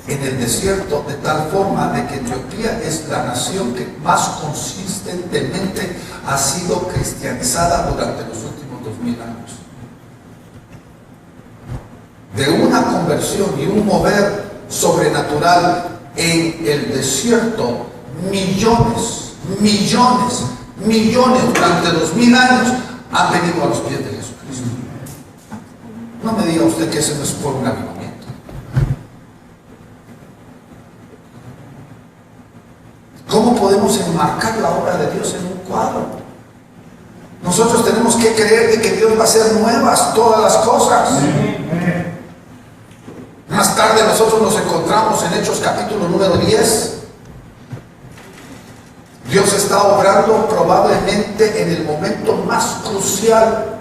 en el desierto, de tal forma de que Etiopía es la nación que más consistentemente ha sido cristianizada durante los últimos 2000 años. De una conversión y un mover sobrenatural en el desierto, millones durante 2000 años han venido a los pies de Jesucristo. No me diga usted que ese no es por un avivamiento. ¿Cómo podemos enmarcar la obra de Dios en un cuadro? Nosotros tenemos que creer de que Dios va a hacer nuevas todas las cosas. Más tarde nosotros nos encontramos en Hechos capítulo número 10. Dios está obrando probablemente en el momento más crucial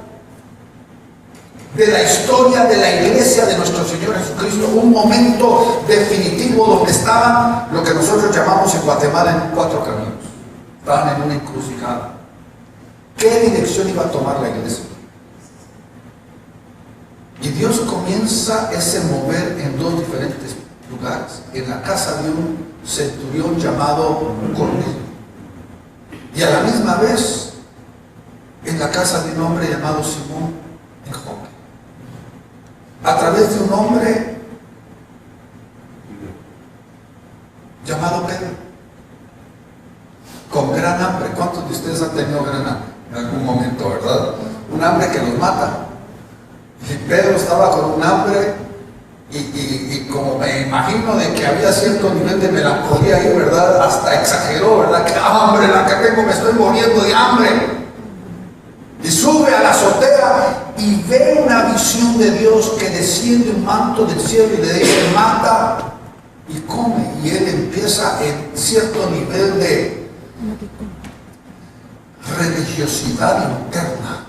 de la historia de la iglesia de nuestro Señor Jesucristo, un momento definitivo donde estaban lo que nosotros llamamos en Guatemala en 4 caminos. Estaban en una encrucijada. qué dirección iba a tomar la iglesia. Y Dios comienza ese mover en dos diferentes lugares, en la casa de un centurión llamado Cornelio, y a la misma vez en la casa de un hombre llamado Simón en Jope, a través de un hombre llamado Pedro, con gran hambre. ¿Cuántos de ustedes han tenido gran hambre en algún momento, verdad? Un hambre que los mata. Y Pedro estaba con un hambre y como me imagino de que había cierto nivel de melancolía ahí, ¿verdad? Hasta exageró, ¿verdad? ¡Qué hambre la que tengo! Me estoy muriendo de hambre. Y sube a la azotea y ve una visión de Dios que desciende un manto del cielo y le dice: mata y come. Y él empieza en cierto nivel de religiosidad interna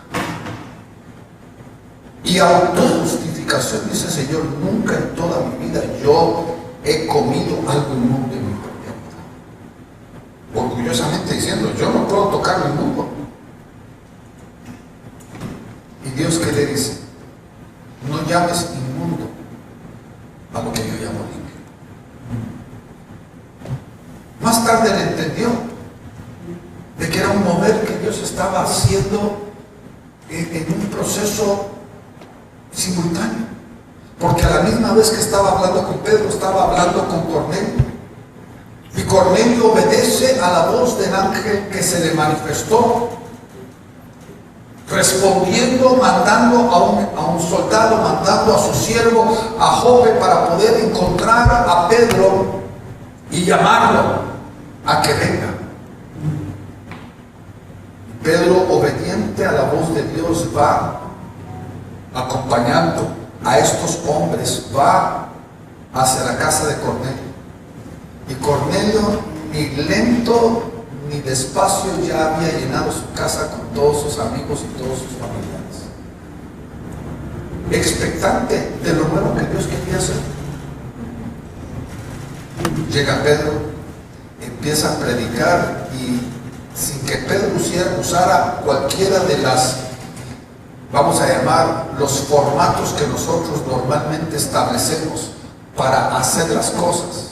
y autojustificación. Dice: Señor, nunca en toda mi vida yo he comido algo inmundo en mi propia vida. Orgullosamente diciendo: yo no puedo tocar lo inmundo. Y Dios, ¿qué le dice? No llames inmundo a lo que yo llamo limpio. Más tarde le entendió de que era un mover que Dios estaba haciendo en un proceso simultáneo, porque a la misma vez que estaba hablando con Pedro, estaba hablando con Cornelio, y Cornelio obedece a la voz del ángel que se le manifestó, respondiendo, mandando a un soldado, mandando a su siervo, a Jope, para poder encontrar a Pedro y llamarlo a que venga. Pedro, obediente a la voz de Dios, va acompañando a estos hombres, va hacia la casa de Cornelio. Y Cornelio, ni lento ni despacio, ya había llenado su casa con todos sus amigos y todos sus familiares, expectante de lo nuevo que Dios quería hacer. Llega Pedro, empieza a predicar, y sin que Pedro usara cualquiera de las, vamos a llamar, los formatos que nosotros normalmente establecemos para hacer las cosas.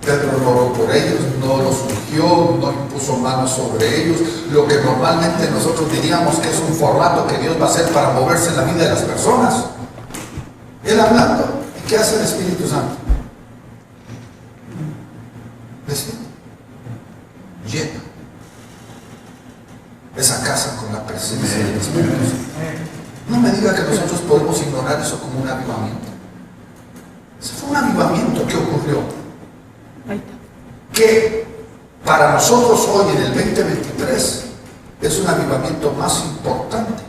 Pedro no oró por ellos, no los ungió, no impuso manos sobre ellos, lo que normalmente nosotros diríamos que es un formato que Dios va a hacer para moverse en la vida de las personas. Él hablando. ¿Y qué hace el Espíritu Santo? Desciende, llena esa casa con la presencia del Espíritu Santo. No me diga que nosotros podemos ignorar eso como un avivamiento. Ese fue un avivamiento que ocurrió, que para nosotros hoy en el 2023 es un avivamiento más importante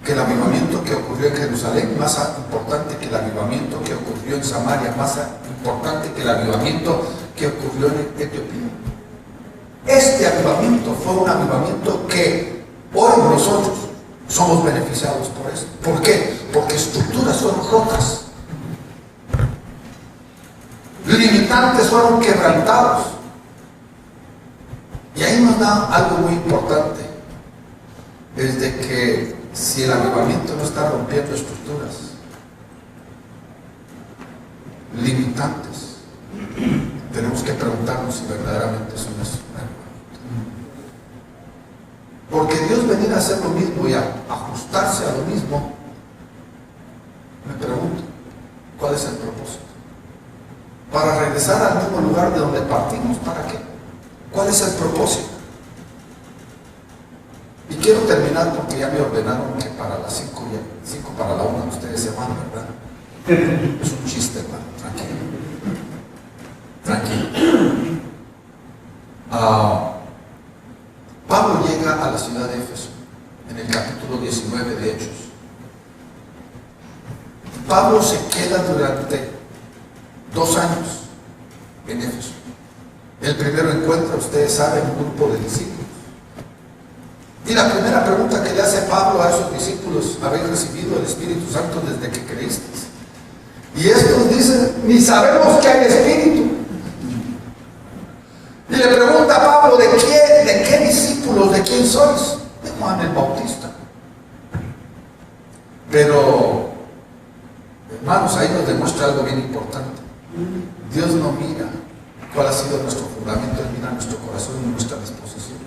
que el avivamiento que ocurrió en Jerusalén, más importante que el avivamiento que ocurrió en Samaria, más importante que el avivamiento que ocurrió en Etiopía. Este avivamiento fue un avivamiento que hoy nosotros somos beneficiados por esto. ¿Por qué? Porque estructuras fueron rotas, limitantes fueron quebrantados. Y ahí nos da algo muy importante, es de que si el avivamiento no está rompiendo estructuras limitantes, tenemos que preguntarnos si verdaderamente eso no es un avivamiento. Porque Dios venir a hacer lo mismo y a ajustarse a lo mismo, me pregunto, ¿cuál es el propósito? ¿Para regresar al mismo lugar de donde partimos? ¿Para qué? ¿Cuál es el propósito? Y quiero terminar porque ya me ordenaron que para las 5 para la 1 ustedes se van, ¿verdad? Es un chiste, hermano, tranquilo. Pablo llega a la ciudad de Éfeso en el capítulo 19 de Hechos. Pablo se queda durante 2 años en Éfeso. El primero encuentra, ustedes saben, un grupo de discípulos. Y la primera pregunta que le hace Pablo a esos discípulos: ¿habéis recibido el Espíritu Santo desde que creísteis? Y estos dicen: ni sabemos que hay Espíritu. Y le pregunta a Pablo: ¿de qué discípulos, de quién sois? Juan el Bautista. Pero, hermanos, ahí nos demuestra algo bien importante. Dios no mira cuál ha sido nuestro fundamento, Él mira nuestro corazón y nuestra disposición.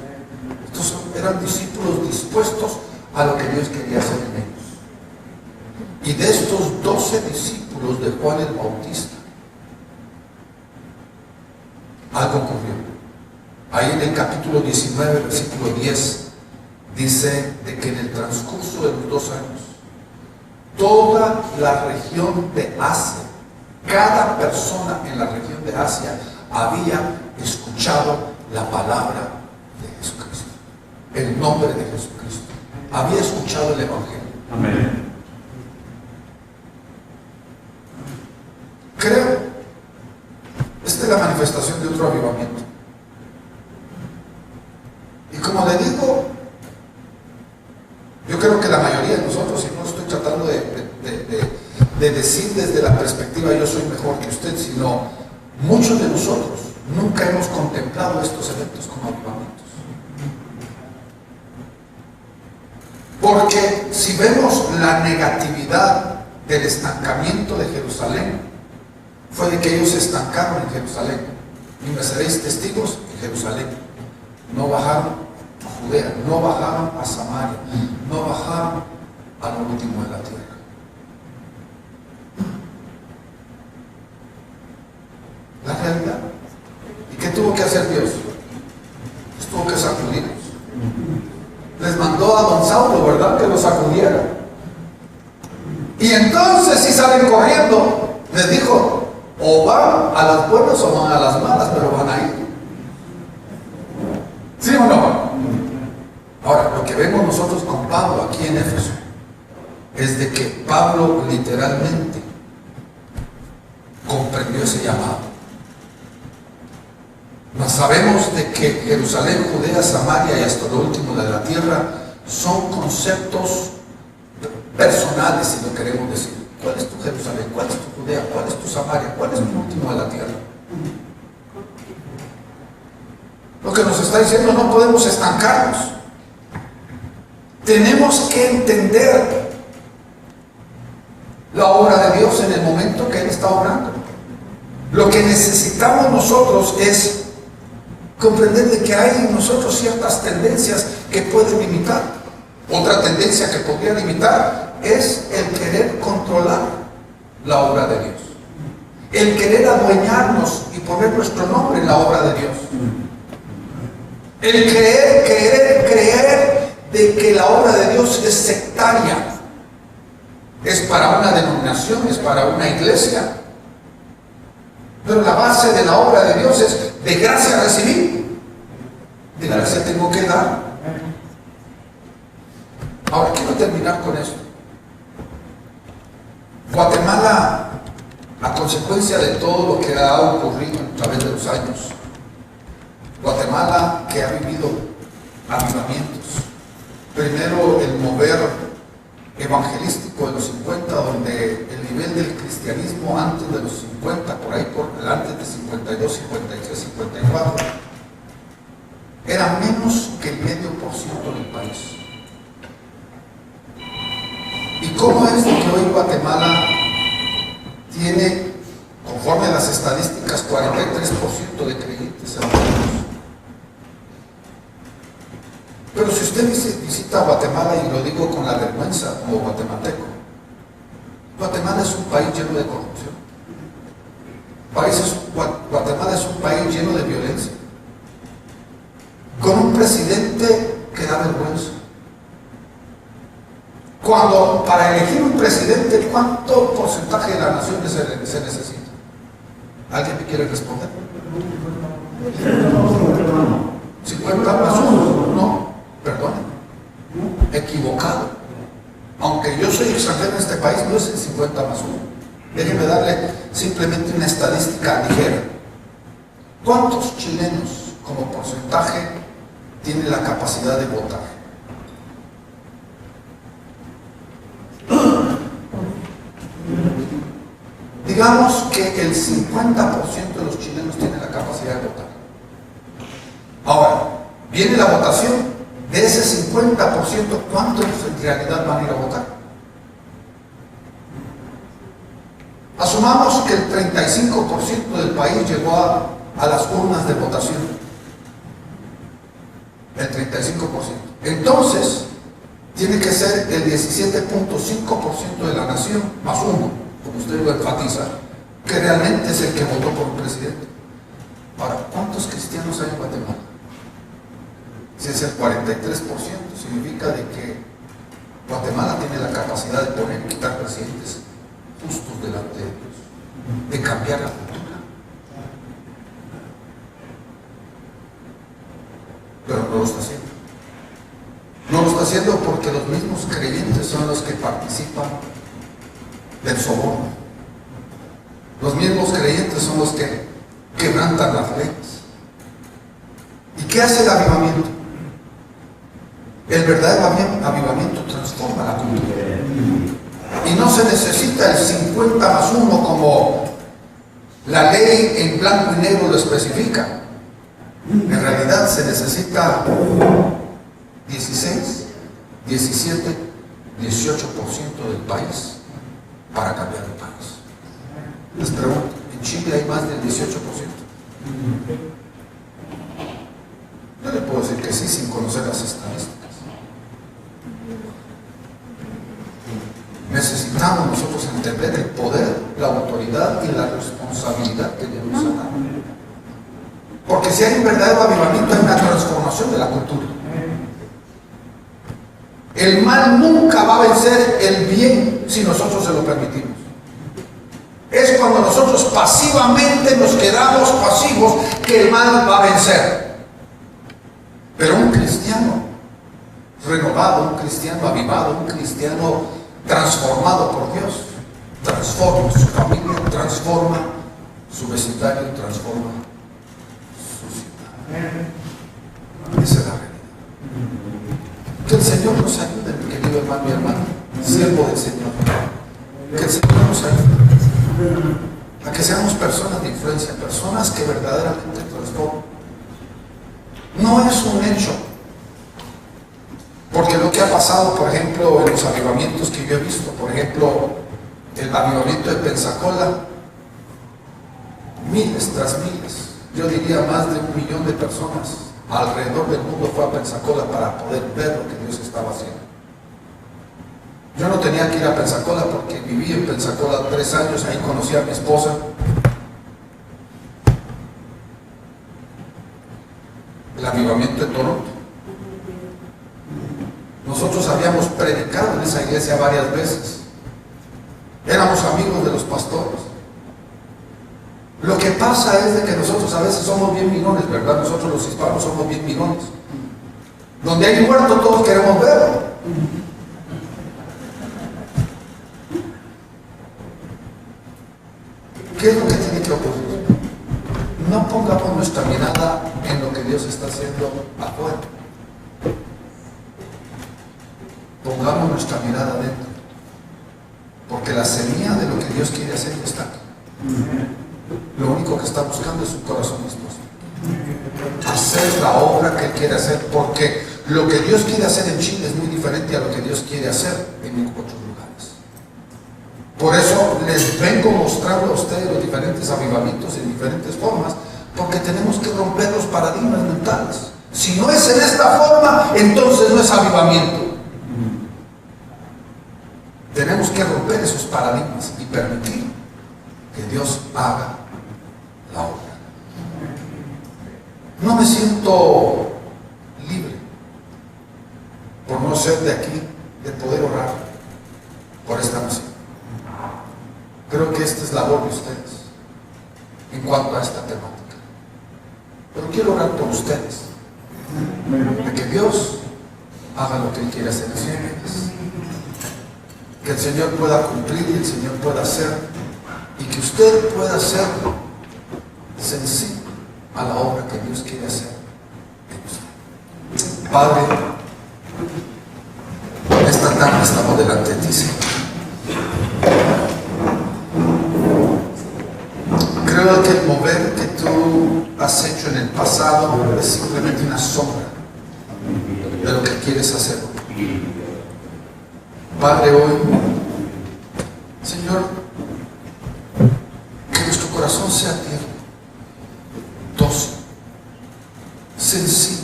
Estos eran discípulos dispuestos a lo que Dios quería hacer en ellos. Y de estos 12 discípulos de Juan el Bautista, algo ocurrió. Ahí en el capítulo 19, versículo 10, dice de que en el transcurso de los 2 años, toda la región de Asia, cada persona en la región de Asia había escuchado la palabra de Jesucristo, el nombre de Jesucristo, había escuchado el Evangelio. Amén. Creo, esta es la manifestación de otro avivamiento. Y como le digo, yo creo que la mayoría de nosotros, y no estoy tratando de decir desde la perspectiva yo soy mejor que usted, sino muchos de nosotros nunca hemos contemplado estos eventos como avivamientos. Porque si vemos la negatividad del estancamiento de Jerusalén, fue de que ellos se estancaron en Jerusalén. Y me seréis testigos en Jerusalén. No bajaron a Judea, no bajaron a Samaria, no bajaron a lo último de la tierra. La realidad. ¿Y qué tuvo que hacer Dios? Pues tuvo que sacudirlos. Les mandó a don Saulo, ¿verdad? Que los sacudiera. Y entonces, si salen corriendo, les dijo: o van a las buenas o van a las malas, pero van a ir. ¿Sí o no? Ahora, lo que vemos nosotros con Pablo aquí en Éfeso es de que Pablo literalmente comprendió ese llamado. Mas sabemos de que Jerusalén, Judea, Samaria y hasta lo último de la tierra son conceptos personales, si lo queremos decir. ¿Cuál es tu Jerusalén? ¿Cuál es tu Judea? ¿Cuál es tu Samaria? ¿Cuál es tu último de la tierra? Lo que nos está diciendo, no podemos estancarnos. Tenemos que entender la obra de Dios en el momento que Él está obrando. Lo que necesitamos nosotros es comprender de que hay en nosotros ciertas tendencias que pueden limitar. Otra tendencia que podría limitar es el querer controlar la obra de Dios, el querer adueñarnos y poner nuestro nombre en la obra de Dios, el creer de que la obra de Dios es sectaria, es para una denominación, es para una iglesia, pero la base de la obra de Dios es: de gracia recibí, de gracia tengo que dar. Ahora quiero terminar con esto. Guatemala, a consecuencia de todo lo que ha ocurrido a través de los años, Guatemala, que ha vivido avivamientos, primero el mover evangelístico de los 50, donde el nivel del cristianismo antes de los 50, por ahí antes de 52, 53, 54, era menos que el 0,5% del país. ¿Y cómo es que hoy Guatemala tiene, conforme a las estadísticas, 43% de creyentes evangélicos? Pero si usted visita Guatemala, y lo digo con la vergüenza como guatemalteco, Guatemala es un país lleno de corrupción. Guatemala es un país lleno de violencia, con un presidente que da vergüenza. Cuando para elegir un presidente, ¿cuánto porcentaje de la nación se necesita? ¿Alguien me quiere responder? 50 más 1, no, perdón, equivocado. Aunque yo soy extranjero en este país, no es el 50 más 1. Déjenme darle simplemente una estadística ligera. ¿Cuántos chilenos como porcentaje tienen la capacidad de votar? Digamos que el 50% de los chilenos tienen la capacidad de votar. Ahora, viene la votación, De ese 50%, ¿cuántos en realidad van a ir a votar? Asumamos que el 35% del país llegó a las urnas de votación. El 35%. Entonces, tiene que ser el 17.5% de la nación, más uno, como usted lo enfatiza, que realmente es el que votó por un presidente. Ahora, ¿cuántos cristianos hay en Guatemala? Si es el 43%, significa de que Guatemala tiene la capacidad de poner y quitar presidentes justos delante de Dios, de cambiar la cultura. Pero no lo está haciendo. No lo está haciendo porque los mismos creyentes son los que participan del soborno. Los mismos creyentes son los que quebrantan las leyes. ¿Y qué hace el avivamiento? El verdadero avivamiento transforma la cultura. Y no se necesita el 50 más 1 como la ley en blanco y negro lo especifica. En realidad se necesita 16, 17, 18% del país para cambiar el país. Les pregunto, ¿en Chile hay más del 18%? Yo le puedo decir que sí, sin conocer las estadísticas. Necesitamos nosotros entender el poder, la autoridad y la responsabilidad que Dios nos ha dado. Porque si hay un verdadero avivamiento, hay una transformación de la cultura. El mal nunca va a vencer el bien si nosotros se lo permitimos. Es cuando nosotros pasivamente nos quedamos pasivos que el mal va a vencer. Pero un cristiano renovado, un cristiano avivado, un cristiano transformado por Dios, transforma su familia, transforma su vecindario, transforma su ciudad. Esa es la realidad. Que el Señor nos ayude, mi querido hermano y hermana, siervo del Señor. Que el Señor nos ayude a que seamos personas de influencia, personas que verdaderamente transforman. No es un hecho. Porque lo que ha pasado, por ejemplo, en los avivamientos que yo he visto, por ejemplo, el avivamiento de Pensacola, miles tras miles, yo diría más de 1 millón de personas alrededor del mundo fue a Pensacola para poder ver lo que Dios estaba haciendo. Yo no tenía que ir a Pensacola porque viví en Pensacola 3 años, ahí conocí a mi esposa. El avivamiento de Toronto. Nosotros habíamos predicado en esa iglesia varias veces. Éramos amigos de los pastores. Lo que pasa es de que nosotros a veces somos bien mirones, ¿verdad? Nosotros los hispanos somos bien mirones. Donde hay muerto todos queremos verlo. ¿Qué es lo que tiene que ocurrir? No pongamos nuestra mirada en lo que Dios está haciendo afuera. Pongamos nuestra mirada adentro, porque la semilla de lo que Dios quiere hacer ya está aquí. Lo único que está buscando es su corazón dispuesto hacer la obra que Él quiere hacer, porque lo que Dios quiere hacer en Chile es muy diferente a lo que Dios quiere hacer en otros lugares. Por eso les vengo mostrando a ustedes los diferentes avivamientos en diferentes formas, porque tenemos que romper los paradigmas mentales. Si no es en esta forma, entonces no es avivamiento. Tenemos que romper esos paradigmas y permitir que Dios haga la obra. No me siento libre por no ser de aquí, de poder orar por esta nación. Creo que esta es labor de ustedes en cuanto a esta temática. Pero quiero orar por ustedes, de que Dios haga lo que Él quiere hacer en sus vidas. Que el Señor pueda cumplir y el Señor pueda hacer, y que usted pueda ser sensible a la obra que Dios quiere hacer en usted. Padre, esta tarde estamos delante de ti, Señor. Creo que el mover que tú has hecho en el pasado es simplemente una sombra de lo que quieres hacer hoy. Padre, hoy, Señor, que nuestro corazón sea tierno, dócil, sencillo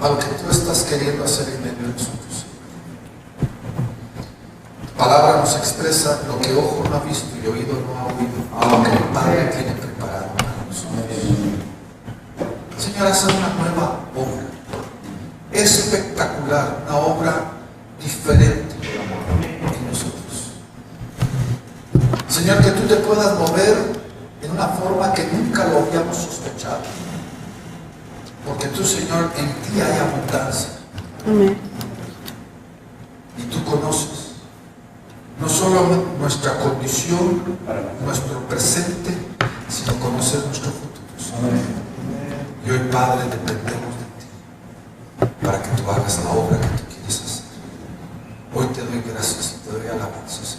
a lo que tú estás queriendo hacer en medio de nosotros. Tu palabra nos expresa lo que ojo no ha visto y oído no ha oído, lo que el Padre tiene preparado para nosotros. Señor, haz una nueva obra espectacular, una obra diferente en nosotros. Señor, que tú te puedas mover en una forma que nunca lo habíamos sospechado, porque tú, Señor, en ti hay abundancia. Amén. Y tú conoces no solo nuestra condición, nuestro presente, sino conoces nuestro futuro. Y hoy, Padre, dependemos de ti para que tú hagas la obra que tú quieres hacer. Hoy te doy gracias y te doy alabanzas.